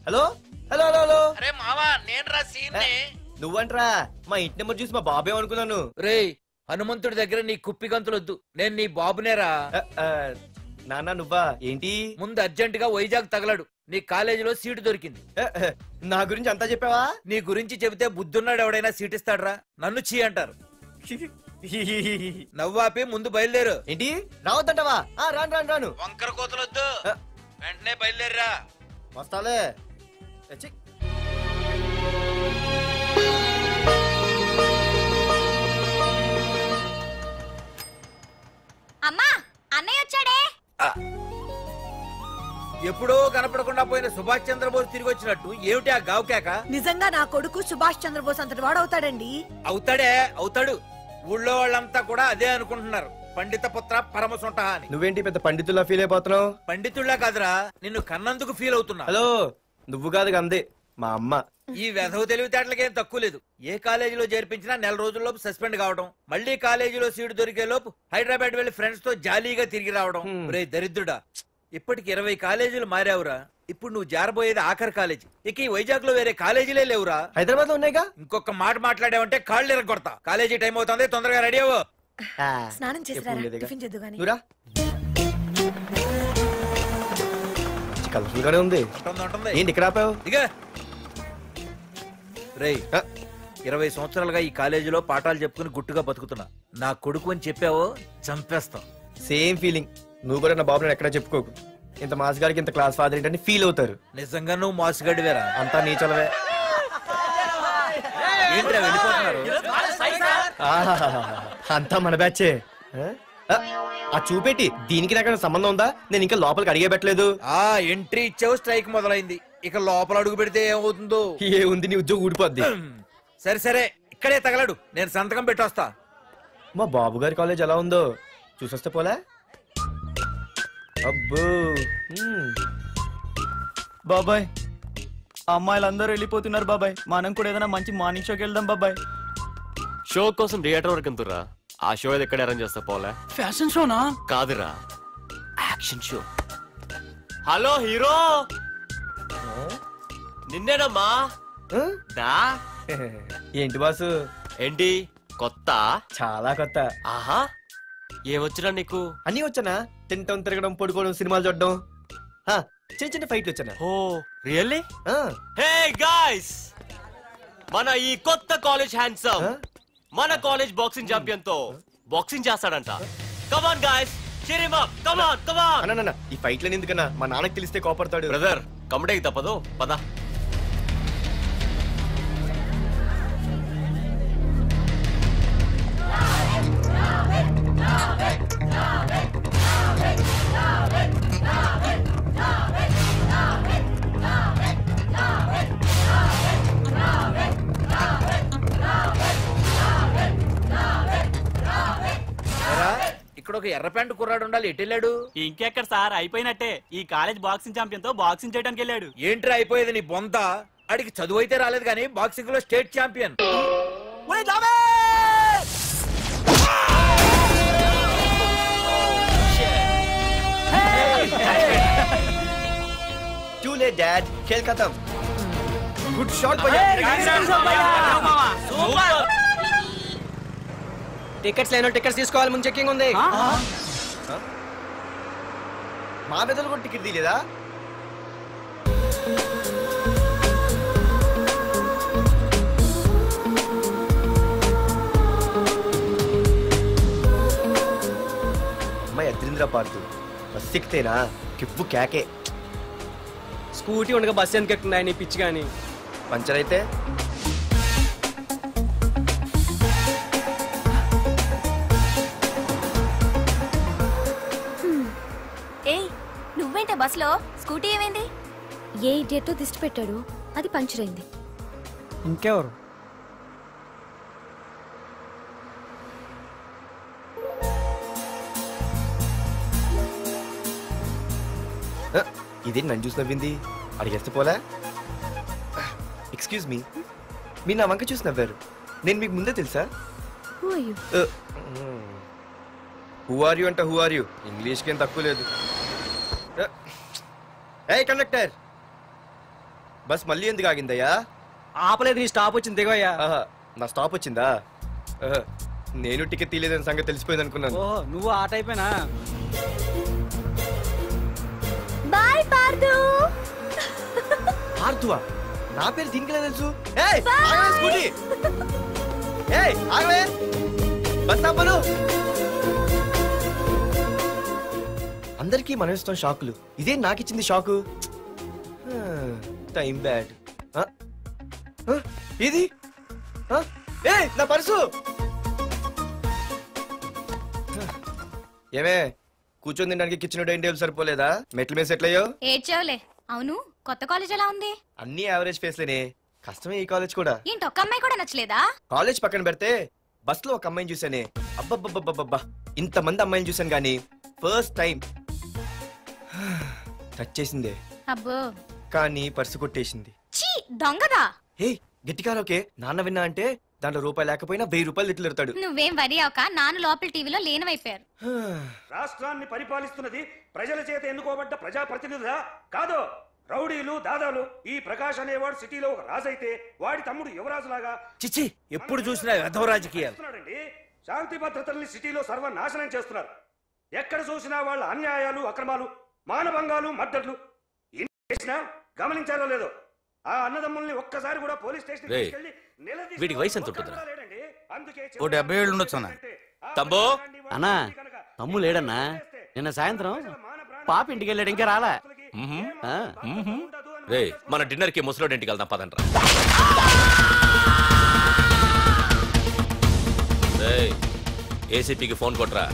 Hello hello hello hello. అరే మావా నేను రా సీన్ నువ్వంట్రా? మా ఇంటి నెంబర్ చూసి మా బాబే అనుకున్నాను. రే హనుమంతుడి దగ్గర నీ కుప్పి గంతులొద్దు, నేను నీ బాబునేరా. నాన్న నువ్వా? ఏంటి? ముందు అర్జెంట్ గా వైజాగ్ తగలడు, నీ కాలేజీలో సీటు దొరికింది. నా గురించి అంతా చెప్పావా? నీ గురించి చెబితే బుద్ధున్నాడు ఎవడైనా సీట్ ఇస్తాడ్రా? నన్ను చీ అంటారు. నవ్వాపి ముందు బయలుదేరు. ఏంటి రావద్దంటావా? రాను రాను రాను. వంకర కోతలొద్దు, వెంటనే బయలుదేరరా. వస్తాలే. అమ్మా అన్నయ్య వచ్చాడే. ఎప్పుడో కనపడకుండా పోయిన సుభాష్ చంద్రబోస్ తిరిగి వచ్చినట్టు ఏమిటి ఆ గావుకేక? నిజంగా నా కొడుకు సుభాష్ చంద్రబోస్ అంతటి వాడు అవుతాడండి. అవుతాడే అవుతాడు. ఊళ్ళో వాళ్ళంతా కూడా అదే అనుకుంటున్నారు, పండిత పుత్ర పరమసుంట అని. నువ్వేంటి పెద్ద పండితుల్లా ఫీల్ అయిపోతున్నావు? పండితుళ్ళ కాదురా, నిన్ను కన్నందుకు ఫీల్ అవుతున్నా. హలో, నువ్వు కాదు అందే మా అమ్మ. ఈ వెధవ తెలివితేటలకేం తక్కువ లేదు. ఏ కాలేజీలో చేర్పించినా నెల రోజుల్లోపు సస్పెండ్ కావడం, మళ్ళీ కాలేజీలో సీటు దొరికే లోపు హైదరాబాద్ వెళ్లి ఫ్రెండ్స్ తో జాలీగా తిరిగి రావడం. రే దరిద్రుడా, ఇప్పటికి 20 కాలేజీలు మారావురా. ఇప్పుడు నువ్వు జారబోయేది ఆఖరి కాలేజీ. ఇక ఈ వైజాగ్ లో వేరే కాలేజీలే లేవురా. హైదరాబాద్ లో ఉన్నాయిగా. ఇంకొక మాట మాట్లాడావంటే కాళ్ళు ఎరగొడతా. కాలేజీ టైం అవుతుంది, తొందరగా రెడీ అవ్వు. స్నానం చేసి టిఫిన్ చేద్దు గాని. కలర్ఫుల్ గానే ఉంది. ఏంటి ఇక్కడ ఆపావు? ఇక రేయ్ 20 సంవత్సరాలుగా ఈ కాలేజీలో పాఠాలు చెప్పుకుని గుట్టుగా బతుకుతున్నా. నా కొడుకు అని చెప్పావో చంపేస్తాం. Same feeling. నువ్వు కూడా నా బాబు నేను ఎక్కడా చెప్పుకోకు. ఇంత మాస్ గారికి ఇంత క్లాస్ ఫాదర్ ఏంటని ఫీల్ అవుతారు. నిజంగా నువ్వు మాసుగడివేరా? అంతా నీ చలవే. ఏంట్రా వెళ్ళిపోతున్నారు? అంతా మన బ్యాచే. ఆ చూపెట్టి దీనికి నాకు సంబంధం ఉందా? నేను ఇంకా లోపలికి అడిగే పెట్టలేదు. ఎంట్రీ ఇచ్చావు, స్ట్రైక్ మొదలైంది. ఇక లోపల అడుగు పెడితే ఏమవుతుందో? ఏముంది, నీ ఉద్యోగం ఊడిపోద్ది. సరే సరే, ఇక్కడే తగలడు, నేను సంతకం పెట్టొస్తా. మా బాబు గారి కాలేజ్ ఎలా ఉందో చూసొస్తే పోలే. అబ్బో బాబాయ్, అమ్మాయిలందరూ వెళ్ళిపోతున్నారు బాబాయ్. మనం కూడా ఏదైనా మంచి మార్నింగ్ షోకి వెళ్దాం బాబాయ్. షో కోసం థియేటర్ వరకు ఎంతురా? ఆ షో ఏది ఎక్కడ అరేంజ్ చేస్తా పోలే? ఫ్యాషన్ షోనా? కాదురా, యాక్షన్ షో. హలో హీరో, నిన్నేనమ్మా. ఏంటి బాసు? ఏంటి కొత్త? చాలా కొత్త. ఆహా, ఏమొచ్చినా నీకు? అన్నీ వచ్చానా? తింటం, తిరగడం, పడుకోవడం, సినిమాలు చూడడం, చిన్న చిన్న ఫైట్లు వచ్చానా? ఓ రియల్లీ? హే గాయ్స్, మన ఈ కొత్త కాలేజ్ హ్యాండ్సమ్ మన కాలేజ్ బాక్సింగ్ ఛాంపియన్ తో బాక్సింగ్ చేస్తాడంట. Come on guys, cheer him up. Come on, come on. అన్న ఈ ఫైట్లని ఎందుకన్నా? మా నాన్నకి తెలిస్తే కోపడతాడు. బ్రదర్ కమడేకి తప్పదు, పద. ఇక్కడ ఒక ఎర్ర ప్యాంటు కుర్రాడు ఉండాలి, ఎటు వెళ్ళాడు? ఇంకెక్కడ సార్, అయిపోయినట్టే. ఈ కాలేజ్ బాక్సింగ్ ఛాంపియన్ తో బాక్సింగ్ చేయడానికి వెళ్ళాడు. ఏంట్రా అయిపోయేది నీ బొంత? అడిగి చదువు అయితే రాలేదు కానీ బాక్సింగ్ లో state champion. Too late, Dad. खेल खत्म. Good shot, भैया. టికెట్స్ లేనో టికెట్స్ తీసుకోవాలి, ముందు చెక్కింగ్ ఉంది. మా పెద్దలు కూడా టికెట్ తీయలేదా? అమ్మాయి అద్రింద్ర పార్తు బస్ ఎక్కితేనా కిప్పు కేకే. స్కూటీ ఉండగా బస్సు ఎందుకు ఎక్కుతున్నాయి నీ పిచ్చి గాని? పంచర్ అయితే నువ్వేంటే బస్సులో? స్కూటీ ఏమైంది? ఏ ఇడియట్ దిష్టి పెట్టాడు, అది పంచర్ అయింది. ఇంకెవరు? ఇదేంటి నన్ను చూసి నవ్వింది? అడిగేస్తే పోలే. ఎక్స్క్యూజ్ మీ, మీరు నా వంక చూసి నవ్వారు. నేను మీకు ముందే తెలుసా? హూ ఆర్ యూ అంటే హూ ఆర్ యూ, ఇంగ్లీష్కి ఏం తక్కువ లేదు. ఏ కండక్టర్, బస్ మళ్ళీ ఎందుకు ఆగిందయ్యా? ఆపలేదు, నీ స్టాప్ వచ్చింది దిగవయ్యా. ఆహా, నా స్టాప్ వచ్చిందా? ఆహా, నేను టికెట్ తీయలేదని సంగతి తెలిసిపోయింది అనుకున్నాను. ఓహో, నువ్వు ఆ టైపేనా? బాయ్ పార్దు. ఆర్తువా? నా పేరు దీనికిలా తెలుసు? ఏయ్, ఆగవే స్కూటీ. ఏయ్, ఆగవే. బస్ ఆపను. అందరికీ మనం ఇస్తాం షాకులు, ఇదే నాకు ఇచ్చింది షాకు. Time bad. ఇది నా పర్సు. ఏమే కూర్చొని తినడానికి కిచెన్ డైనింగ్ టేబుల్ సరిపోలేదా? మెట్ల మీద సెట్ అయ్యో. ఏడ్చావులే. అవును, కొత్త కాలేజ్ ఎలా ఉంది? అన్ని యావరేజ్ ఫేస్లేనే. కష్టమే ఈ కాలేజ్ కూడా. ఏంటి, ఒక్క అమ్మాయి కూడా నచ్చలేదా? కాలేజ్ పక్కన పెడితే బస్ లో ఒక అమ్మాయిని చూసానే, అబ్బబ్బబ్బబ్బబ్బా, ఇంతమంది అమ్మాయిని చూసాను గానీ ఫస్ట్ టైం టచ్ చేసిందే. అబ్బో, కానీ పర్సు కొట్టేసింది. చీ దొంగదా. హే గట్టిగా ఓకే, నాన్న విన్నా అంటే దాంట్లో రూపాయి లేకపోయినా 1000 రూపాయలు తిట్లు. నువ్వేం వరి అవక, నాన్న లోపల టీవీలో లేనవైపోయారు. రాష్ట్రాన్ని పరిపాలిస్తున్నది ప్రజల చేత ఎన్నుకోబడ్డ ప్రజాప్రతినిధులా కాదు, రౌడీలు దాదాలు. ఈ ప్రకాష్ అనేవాడు సిటీలో ఒక రాజైతే వాడి తమ్ముడు యువరాజులాగా చిచ్చి ఎప్పుడు చూసినా వెధవ రాజకీయాలు. శాంతి భద్రతల్ని సిటీలో సర్వనాశనం చేస్తున్నారు. ఎక్కడ చూసినా వాళ్ళ అన్యాయాలు, అక్రమాలు, మానభంగాలు, మద్దతులు. చేసినా గమనించారో లేదో, ఆ అన్నదమ్ముల్ని ఒక్కసారి కూడా పోలీస్ స్టేషన్ వీడికి వయసు ఎంత ఉంటుందిరా? ఓ 70 ఏళ్ళు ఉండొచ్చు అన్న. తమ్ముడు అన్నా, తమ్ము లేడన్నా. నిన్న సాయంత్రం పాప ఇంటికి వెళ్ళాడు, ఇంకా రాలా. రే, మన డిన్నర్ కి ముసలోడి ఇంటికి వెళ్దాం పదండ్రా. ఏసీపీకి ఫోన్ కొట్రా.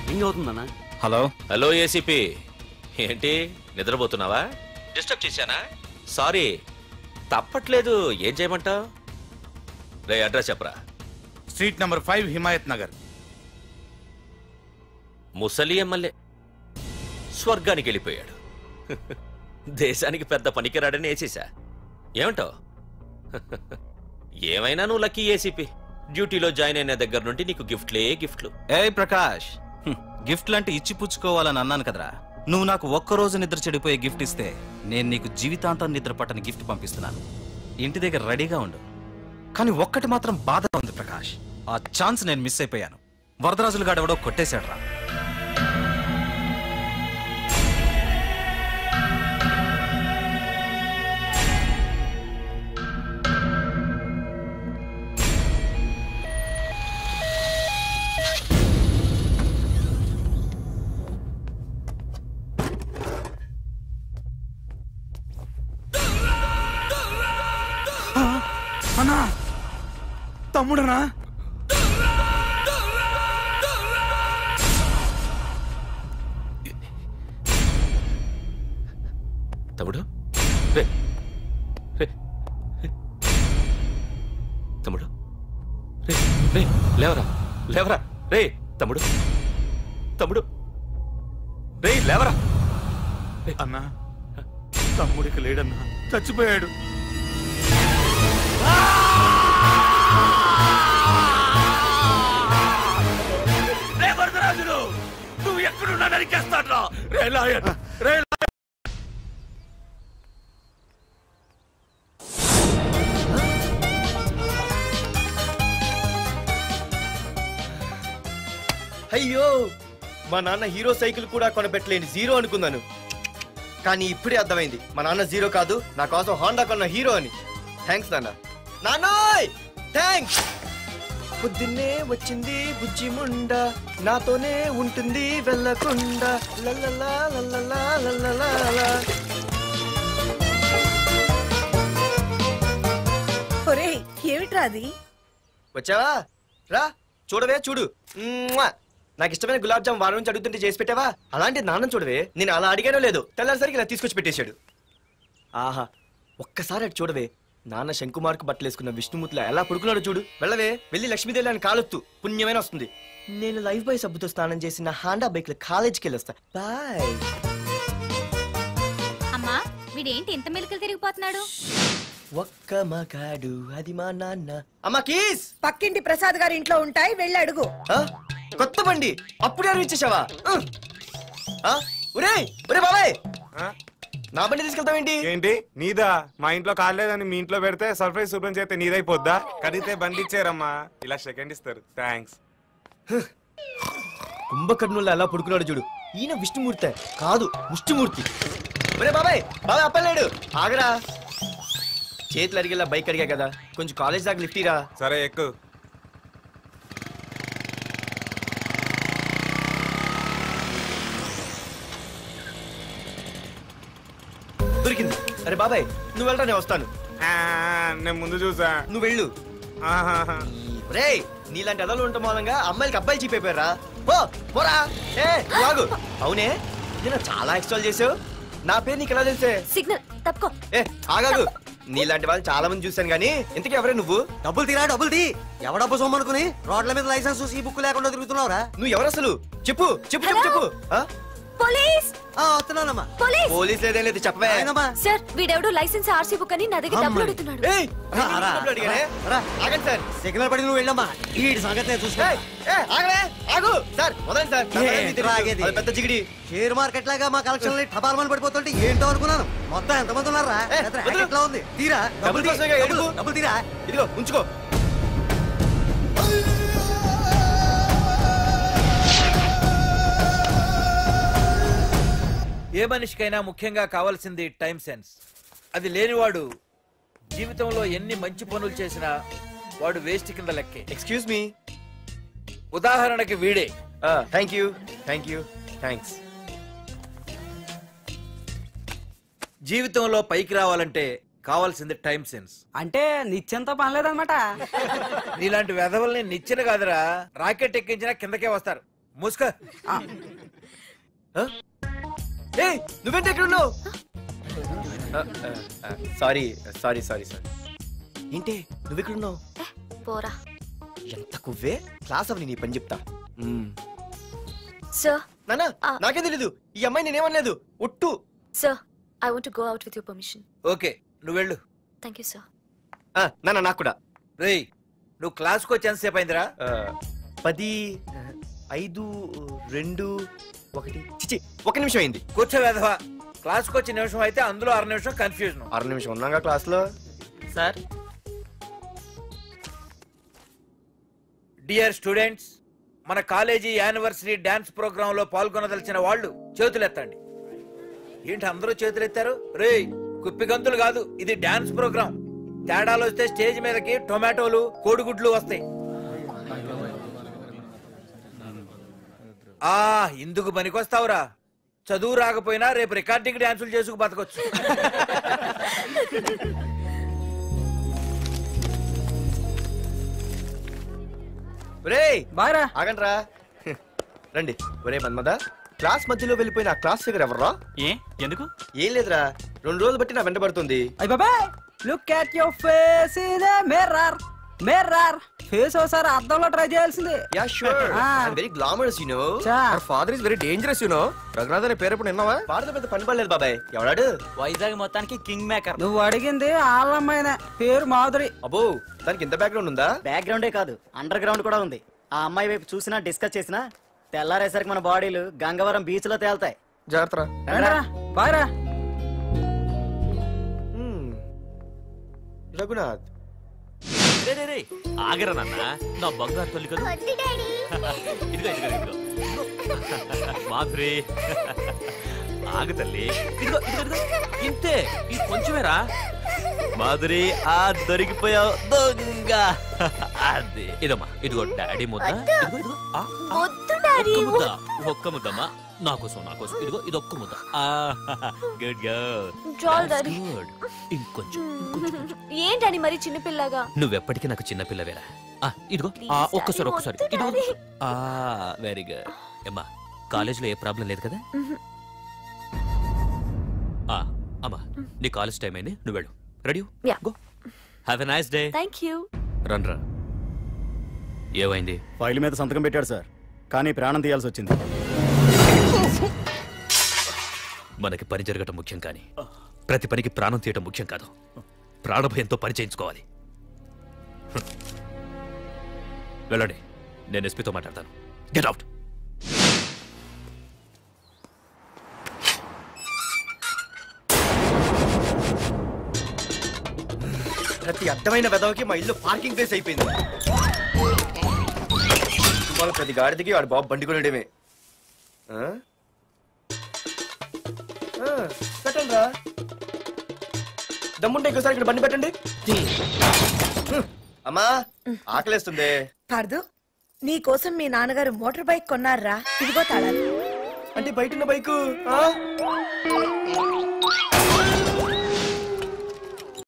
రింగ్ అవుతుందన్నా. హలో హలో ఏసీపీ, ఏంటి నిద్రపోతున్నావా? డిస్టర్బ్ చేశానా? సారీ, తప్పట్లేదు. ఏం చేయమంటావు? రే అడ్రస్ చెప్పరా. Street number 5 Himayat Nagar. ముసలి ఎమ్మెల్యే స్వర్గానికి వెళ్ళిపోయాడు. దేశానికి పెద్ద పనికిరాడని వేసేసా. ఏమంటావు? ఏమైనా నువ్వు లక్కీ ఏసీపీ. డ్యూటీలో జాయిన్ అయిన దగ్గర నుండి నీకు గిఫ్ట్లు. ఏ ప్రకాష్, గిఫ్ట్ లాంటి ఇచ్చి పుచ్చుకోవాలని అన్నాను కదరా. నువ్వు నాకు ఒక్కరోజు నిద్ర చెడిపోయే గిఫ్ట్ ఇస్తే నేను నీకు జీవితాంతం నిద్ర పట్టని గిఫ్ట్ పంపిస్తున్నాను. ఇంటి దగ్గర రెడీగా ఉండు. కానీ ఒక్కటి మాత్రం బాధగా ఉంది ప్రకాష్, ఆ ఛాన్స్ నేను మిస్ అయిపోయాను. వరదరాజులు గాడెవడో కొట్టేశాడు రా. అన్నా, తమ్ముడనా? తమ్ముడు రే రే తమ్ముడు రే రే లేవరా లేవరా రే తమ్ముడు రే లేవరా. అన్నా, తమ్ముడికి లేడన్నా, చచ్చిపోయాడు. వరదరాజులు, నువ్వు ఎక్కడున్నా నరికేస్తాడ్రా. రే లాయర్, రే అయ్యో, మా నాన్న హీరో సైకిల్ కూడా కొనబెట్టలేని జీరో అనుకున్నాను. కానీ ఇప్పుడే అర్థమైంది, మా నాన్న జీరో కాదు, నా కోసం హోండా కొన్న హీరో అని. థ్యాంక్స్ నాన్న. నాన్నోయ్ థ్యాంక్స్. పొద్దున్నే వచ్చింది బుజ్జి ముండ, నాతోనే ఉంటుంది వెళ్ళకుండా. లల్లలా లల్లలా లల్లలా. ఒరేయ్, ఏమిట్రా అది? వచ్చావా? రా చూడవే, చూడు. నాకు ఇష్టమైన గులాబ్ జామ్ వారం నుంచి అడుగుతుంటే చేసి పెట్టావా? అలాంటి నాన్న చూడవే, నేను అలా అడిగానో లేదు, తెల్లారిసరికి ఇలా తీసుకొచ్చి పెట్టేశాడు. ఆహా, ఒక్కసారి అటు చూడవే, నాన్న శంకుమార్కు బట్టలు వేసుకున్న విష్ణుమూర్తిలా ఎలా పడుకున్నాడు చూడు. వెళ్ళవే, వెళ్ళి లక్ష్మీదేవి అని కాలొత్తు, పుణ్యమైన వస్తుంది. నేను లైఫ్ బాయ్ సబ్బుతో స్నానం చేసి నా హాండా బైక్ లో కాలేజీకి వెళ్ళొస్తా. బాయ్. అమ్మా, వీడేంటి ఇంత మెలికలు తిరిగిపోతున్నాడు? ఒక్క మగాడు అది మా నాన్న. అమ్మా కీస్ పక్కింటి ప్రసాద్ గారి ఇంట్లో ఉంటాయి, వెళ్ళి అడుగు. కొత్త బండి అప్పుడే ఇచ్చేసావా? ఒరే ఒరే బాబాయ్, నా బండి తీసుకెళ్తావేంటి? ఏంటి నీదా? మా ఇంట్లో కాలేదని మీ ఇంట్లో పెడితే సర్ప్రైజ్ శుభ్రం చేస్తే నీదైపోద్దా? కడిగితే బండి ఇచ్చారమ్మా, ఇలా సెకండ్ ఇస్తారు. థ్యాంక్స్. కుంభకర్ణుల్లో ఎలా పడుకున్నాడు చూడు. ఈయన విష్ణుమూర్తి కాదు, ముష్టిమూర్తి. ఒరే బాబాయ్, బాబాయ్ అప్పలేడు, ఆగరా. చేతులు అడిగేలా బైక్ అడిగా కదా, కొంచెం కాలేజ్ దాకా లిఫ్ట్ ఇరా. సరే ఎక్కు. దొరికింది. అరే బాబాయ్ నువ్వు వెళ్ళరా, నేను వస్తాను. నేను ముందు చూసా. నువ్వు వెళ్ళు. రే నీలాంటి అదలు ఉండటం మూలంగా అమ్మాయిలకి అబ్బాయిలు చీపైపోయారా? పోరా. ఏ ఆగు. అవునే, నేను చాలా ఎక్స్ట్రాల్ చేసావు. నా పేరు నీకు ఎలా తెలిసే? సిగ్నల్ తప్పుకో. ఏ ఆగాగు. నీలాంటి వాళ్ళు చాలా మంది చూశాను గానీ ఇంతకీ ఎవరే నువ్వు? డబ్బులు తీరా, డబ్బులు తీ. ఎవడబ్బు సొమ్మనుకుని రోడ్ల మీద లైసెన్స్ చూసి ఈ బుక్ లేకుండా తిరుగుతున్నావురా? నువ్వు ఎవరు అసలు? చెప్పు చెప్పు చెప్పు చెప్పు. పోలీస్ వస్తున్నానమ్మా. పోలీస్ పోలీస్ లేదేం లేదు, చెప్పవే. సార్ వీడెవడో లైసెన్స్ ఆర్సీ బుక్ అని నా దగ్గర డబ్బులు అడుగుతున్నాడు. ఆగండి సార్. సిగ్నల్ పడి నువ్వు వెళ్ళమ్మా, ఈ సంగతి చూసుకో. ఆగు సార్, వదండి సార్. పెద్ద జిగిడి షేర్ మార్కెట్ లాగా మా కలెక్షన్ టపాల్మని పడిపోతుంటే ఏంటో అనుకున్నాను. మొత్తం ఎంతమంది ఉన్నారా? ఎట్లా ఉంది? తీరా డబ్బులు తీరా. ఇదిగో ఉంచుకో. ఏ మనిషికైనా ముఖ్యంగా కావాల్సింది టైం సెన్స్. అది లేనివాడు జీవితంలో ఎన్ని మంచి పనులు చేసినా వాడు వేస్ట్ కింద లెక్కే. Excuse me. ఉదాహరణకి వీడే. Thank you thank you thanks. జీవితంలో పైకి రావాలంటే కావాల్సింది టైం సెన్స్. అంటే నిత్యంతో పనిలేదన్నమాట. నీలాంటి వెధవల్ని నిచ్చెన కాదురా, రాకెట్ ఎక్కించినా కిందకే వస్తారు. మూసుక. నువ్వేంటి ఎక్కడ ఉన్నావు? Sorry sorry sorry sorry. ఏంటి నువ్వు ఎక్కడ ఉన్నావు? పోరా. ఎంత కువ్వే. క్లాస్ అవని నీ పని చెప్తా. సార్ నానా నాకే తెలీదు. ఈ అమ్మాయి నేనేమనలేదు, ఒట్టు. Sir I want to go out with your permission. Okay నువ్వు వెళ్ళు. Thank you sir. నానా నాకు కూడా. రేయ్ నువ్వు క్లాస్కి వచ్చి ఎంతసేపు అయిందిరా? 10, 5, 2, 1 చిచి 1 నిమిషం అయింది. కూర్చో వెధవా. క్లాస్కి వచ్చి నిమిషం అయితే అందులో 6 నిమిషం కన్ఫ్యూజన్. 6 నిమిషం ఉన్నాగా క్లాస్ లో. సార్ డియర్ స్టూడెంట్స్, మన కాలేజీ యానివర్సరీ డాన్స్ ప్రోగ్రామ్ లో పాల్గొనదలిచిన వాళ్ళు చేతులు ఎత్తండి. ఏంటి అందరూ చేతులు ఎత్తారు? రేయ్ కుప్పి గంతులు కాదు, ఇది డాన్స్ ప్రోగ్రామ్. తేడాలు వస్తే స్టేజ్ మీదకి టొమాటోలు కోడిగుడ్లు వస్తాయి. ఇందుకు పనికొస్తావురా. చదువు రాకపోయినా రేపు రికార్డింగ్ డాన్సులు చేసుకు బతకొచ్చు. ఆగండ్రా రండి. ఒరే మన్మద, క్లాస్ మధ్యలో వెళ్ళిపోయిన ఆ క్లాస్ ఫిగర్ ఎవర్రా? ఎందుకు? ఏం లేదురా, 2 రోజులు బట్టి నా వెంట పడుతుంది. Look at your face in a mirror. Mirror face ఒకసారి అద్దంలో ట్రై చేయాల్సింది. Yeah sure. I am very glamorous you know. Our father is very dangerous you know. Raghunath అనే పేరు ఎప్పుడు విన్నావా? ఫాదర్ పెద్ద పని పడలేదు బాబాయ్. ఎవడాడు? వైజాగ్ మొత్తానికి కింగ్ మేకర్. నువ్వు అడిగింది ఆళ్ళమ్మాయిన పేరు మాధురి. అబ్బో దానికి ఇంత బ్యాక్గ్రౌండ్ ఉందా? బ్యాక్గ్రౌండే కాదు, అండర్ గ్రౌండ్ కూడా ఉంది. ఆ అమ్మాయి వైపు చూసినా డిస్కస్ చేసినా తెల్లారేసరికి మన బాడీలు గంగవరం బీచ్ లో తేల్తాయి. జాగ్రత్త. బాయ్రా. రఘునాథ్ ఆగరా నాన్న, నా బంగారు తల్లి కదా. ఇదిగో ఇదిగో ఇదిగో మాధురి, ఆగు తల్లి. ఇదిగో ఇదిగో ఇంతే, ఈ కొంచెమేరా. మాధురి దొరికిపోయావు దొంగ. అదే ఇదమ్మా, ఇదిగో డాడీ ముద్ద. ముద్ద ఒక్క ముద్దమ్మా, నాకోసం నాకోసం. ఇదిగో ఇదొక్క ముద్ద. Good good. ఇంకొంచెం. ఏంటని మరి చిన్నపిల్లగా? నువ్వెప్పటికీ నాకు చిన్నపిల్లవేరా. ఇదిగో ఒక్కసారి ఒక్కసారి. Very good. అమ్మా కాలేజీలో ఏ ప్రాబ్లం లేదు కదా? అమ్మా నీ కాలేజ్ టైం అయింది, నువ్వు వెళ్ళు. Ready go. Have a nice day. Thank you. రా. ఏమైంది? ఫైల్ మీద సంతకం పెట్టాడు సార్, కానీ ప్రాణం తీయాల్సి వచ్చింది. మనకి పని జరగటం ముఖ్యం, కానీ ప్రతి పనికి ప్రాణం తీయటం ముఖ్యం కాదు. ప్రాణభయంతో పని చేయించుకోవాలి. వెళ్ళండి, నేను ఎస్పీతో మాట్లాడతాను. Get out. ప్రతి అడ్డమైన వెదవకి మా ఇల్లు పార్కింగ్ ప్లేస్ అయిపోయింది. కుటుంబాల ప్రతి గాడిదికి వాడు బాబు బండి కొనడమే. పెట్టండి రా, దమ్ముంటే ఇంకోసారి ఇక్కడ బండి పెట్టండి. అమ్మా ఆకలేస్తుంది. పార్దు, నీ కోసం మీ నాన్నగారు మోటార్ బైక్ కొన్నారా? ఇదిగో తాళాలు. అంటే బయట ఉన్న బైకు